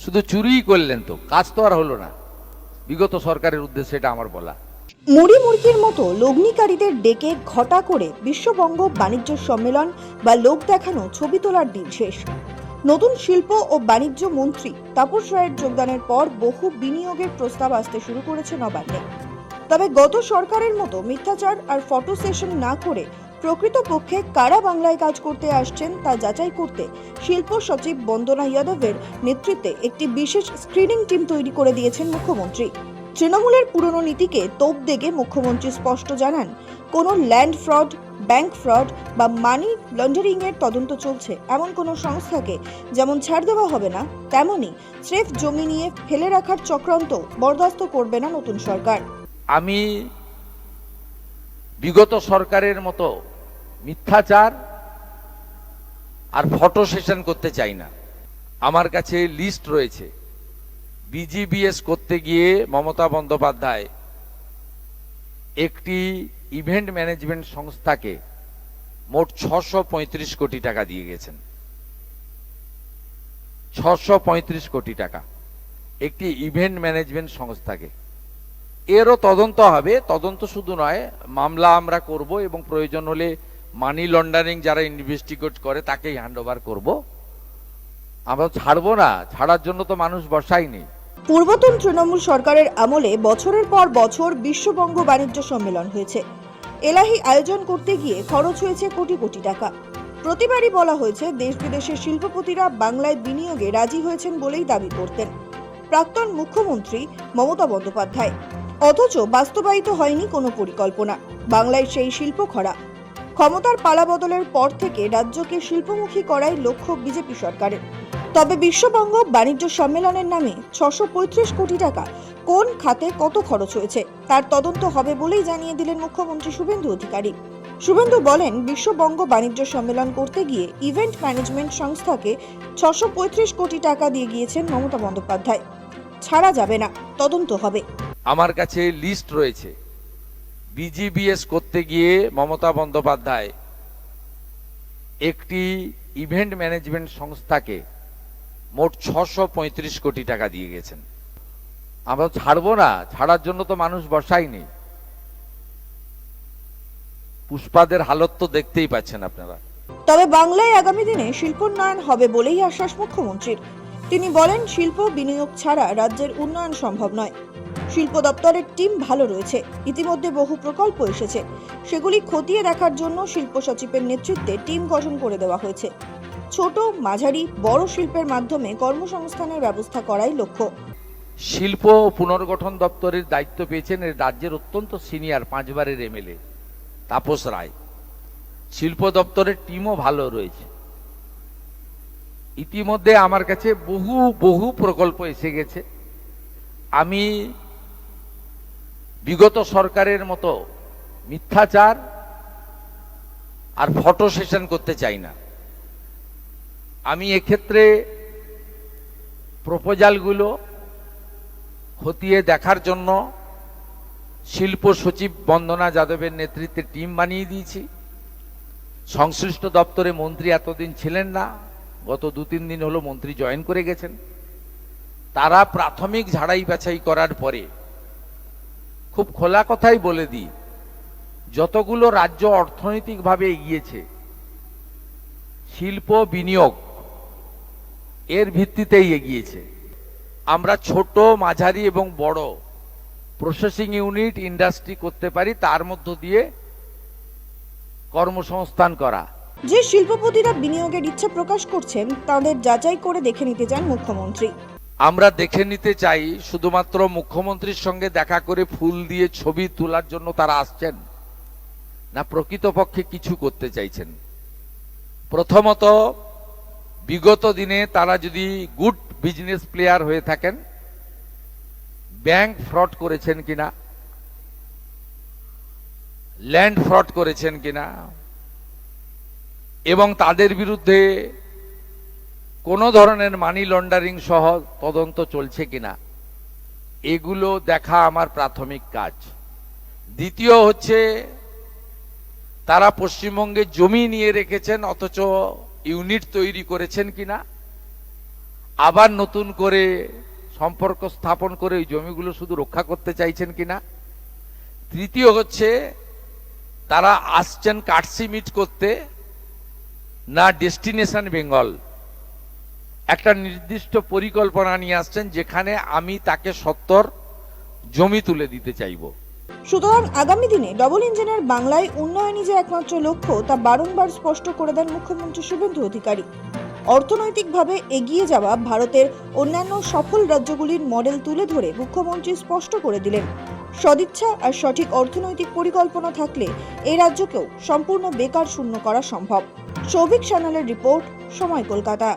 শুধু চুরিই করলেন, তো কাজ তো আর হলো না। বিগত সরকারের উদ্দেশ্যে এটা আমার বলা। মুড়ি মুরগির মতো লগ্নিকারীদের ডেকে ঘটা করে বিশ্ববঙ্গ বাণিজ্য সম্মেলন বা লোক দেখানো ছবি তোলার দিন শেষ। নতুন শিল্প ও বাণিজ্য মন্ত্রী তাপস রায়ের যোগদানের পর বহু বিনিয়োগের প্রস্তাব আসতে শুরু করেছে নবান্নে। তবে গত সরকারের মতো মিথ্যাচার আর ফটো সেশন না করে প্রকৃতপক্ষে কারা বাংলায় কাজ করতে আসছেন তা যাচাই করতে শিল্প সচিব বন্দনা যাদবের নেতৃত্বে একটি বিশেষ স্ক্রিনিং টিম তৈরি করে দিয়েছেন মুখ্যমন্ত্রী। তৃণমূলের পুরনো নীতিকে তোপ দেগে মুখ্যমন্ত্রী স্পষ্ট জানান, কোনো ল্যান্ড ফ্রড, ব্যাংক ফ্রড বা মানি লন্ডারিং এর তদন্ত চলছে এমন কোনো সংস্থাকে যেমন ছাড় দেওয়া হবে না, তেমনি স্রেফ জমি নিয়ে ফেলে রাখার চক্রান্ত বরদাস্ত করবে না নতুন সরকার। আমি বিগত সরকারের মতো মিথ্যাচার আর ফটো সেশন করতে চাই না। আমার কাছে লিস্ট রয়েছে। বিজিবিএস করতে গিয়ে মমতা বন্দ্যোপাধ্যায় একটি ইভেন্ট ম্যানেজমেন্ট সংস্থাকে মোট 635 কোটি টাকা দিয়ে গেছেন। 635 কোটি টাকা একটি ইভেন্ট ম্যানেজমেন্ট সংস্থাকে। এরও তদন্ত হবে। তদন্ত শুধু নয়, মামলা আমরা করব এবং প্রয়োজন হলে মানি লন্ডারিং যারা ইনভেস্টিগেট করে তাকেই হ্যান্ডওভার করব। আমরা ছাড়বো না, ছাড়ার জন্য তো মানুষ বসায়নি। পূর্বতন তৃণমূল সরকারের আমলে বছরের পর বছর বিশ্ববঙ্গ বাণিজ্য সম্মেলন হয়েছে। এলাহি আয়োজন করতে গিয়ে খরচ হয়েছে কোটি কোটি টাকা। প্রতিবারই বলা হয়েছে দেশ বিদেশের শিল্পপতিরা বাংলায় বিনিয়োগে রাজি হয়েছেন বলেই দাবি করতেন প্রাক্তন মুখ্যমন্ত্রী মমতা বন্দ্যোপাধ্যায়। অথচ বাস্তবায়িত হয়নি কোনো পরিকল্পনা। বাংলায় সেই শিল্প খরা। ক্ষমতার পালাবদলের পর থেকে রাজ্যকে শিল্পমুখী করাই লক্ষ্য বিজেপি সরকারের। তবে বিশ্ববঙ্গ বাণিজ্য সম্মেলনের নামে 635 কোটি টাকা কোন খাতে কত খরচ হয়েছে তার তদন্ত হবে বলেই জানিয়ে দিলেন মুখ্যমন্ত্রী শুভেন্দু অধিকারী। শুভেন্দু বলেন, বিশ্ববঙ্গ বাণিজ্য সম্মেলন করতে গিয়ে ইভেন্ট ম্যানেজমেন্ট সংস্থাকে 635 কোটি টাকা দিয়ে গিয়েছেন মমতা বন্দ্যোপাধ্যায়। ছাড়া যাবে না, তদন্ত হবে। আমার কাছে লিস্ট রয়েছে। বিজিবিএস করতে গিয়ে মমতা বন্দ্যোপাধ্যায় একটি ইভেন্ট ম্যানেজমেন্ট সংস্থাকে মোট 635 কোটি টাকা দিয়ে গেছেন। আমরা ছাড়বো না, ছাড়ার জন্য তো মানুষ বসায়নি। পুষ্পাদের হালত তো দেখতেই পাচ্ছেন আপনারা। তবে বাংলায় আগামী দিনে শিল্পোন্নয়ন হবে বলেই আশ্বাস মুখ্যমন্ত্রীর। তিনি বলেন, শিল্প বিনিয়োগ ছাড়া রাজ্যের উন্নয়ন সম্ভব নয়। শিল্প দপ্তরের টিম ভালো রয়েছে। ইতিমধ্যে বহু প্রকল্প এসেছে, সেগুলি খতিয়ে দেখার জন্য শিল্প সচিবের নেতৃত্বে টিম গঠন করে দেওয়া হয়েছে। ছোট, মাঝারি, বড় শিল্পের মাধ্যমে কর্মসংস্থানের ব্যবস্থা করাই লক্ষ্য। শিল্প ও পুনর্গঠন দপ্তরের দায়িত্ব পেয়েছেন এই রাজ্যের অত্যন্ত সিনিয়র 5 বারের এমএলএ তাপস রায়। শিল্প দপ্তরের টিমও ভালো রয়েছে। ইতিমধ্যে আমার কাছে বহু বহু প্রকল্প এসে গেছে। আমি বিগত সরকারের মতো মিথ্যাচার আর ফটো সেশন করতে চাই না। আমি এক্ষেত্রে প্রপোজালগুলো খতিয়ে দেখার জন্য শিল্প সচিব বন্দনা যাদবের নেতৃত্বে টিম বানিয়ে দিয়েছি। সংশ্লিষ্ট দপ্তরে মন্ত্রী এতদিন ছিলেন না, গত 2-3 দিন হলো মন্ত্রী জয়েন করে গেছেন। তারা প্রাথমিক ঝাড়াই বাছাই করার পরে খুব খোলা কথাই বলে দিই, যতগুলো রাজ্য অর্থনৈতিকভাবে এগিয়েছে শিল্প বিনিয়োগ এর ভিত্তিতেই এগিয়েছে। আমরা ছোট, মাঝারি এবং বড় প্রসেসিং ইউনিট, ইন্ডাস্ট্রি করতে পারি, তার মধ্য দিয়ে কর্মসংস্থান করা। যে শিল্পপতিরা বিনিয়োগের ইচ্ছা প্রকাশ করছেন তাদের যাচাই করে দেখে নিতে চান মুখ্যমন্ত্রী। আমরা দেখে নিতে চাই শুধুমাত্র মুখ্যমন্ত্রীর সঙ্গে দেখা করে ফুল দিয়ে ছবি তোলার জন্য তারা আসছেন না প্রকৃতপক্ষে কিছু করতে চাইছেন। প্রথমত, বিগত দিনে তারা যদি গুড বিজনেস প্লেয়ার হয়ে থাকেন, ব্যাংক ফ্রড করেছেন কিনা, ল্যান্ড ফ্রড করেছেন কিনা এবং তাদের বিরুদ্ধে কোনো ধরনের মানি লন্ডারিং সহ তদন্ত চলছে কিনা, এগুলো দেখা আমার প্রাথমিক কাজ। দ্বিতীয় হচ্ছে, তারা পশ্চিমবঙ্গে জমি নিয়ে রেখেছেন অথচ ইউনিট তৈরি করেছেন কিনা। আবার নতুন করে সম্পর্ক স্থাপন করে ওই জমিগুলো শুধু রক্ষা করতে চাইছেন কিনা। তৃতীয় হচ্ছে তারা আসছেন কাটসিমিট করতে, না ডেস্টিনেশন বেঙ্গল একটা নির্দিষ্ট পরিকল্পনা নিয়ে আসছেন যেখানে আমি তাকে 70 জমি তুলে দিতে চাইব। সুতরাং আগামী দিনে ডবল ইঞ্জিনের বাংলায় উন্নয়নই যে একমাত্র লক্ষ্য তা বারংবার স্পষ্ট করে দেন মুখ্যমন্ত্রী শুভেন্দু অধিকারী। অর্থনৈতিকভাবে এগিয়ে যাওয়া ভারতের অন্যান্য সফল রাজ্যগুলির মডেল তুলে ধরে মুখ্যমন্ত্রী স্পষ্ট করে দিলেন, সদিচ্ছা আর সঠিক অর্থনৈতিক পরিকল্পনা থাকলে এই রাজ্যকেও সম্পূর্ণ বেকার শূন্য করা সম্ভব। সৌভিক সান্যালের রিপোর্ট, সময় কলকাতা।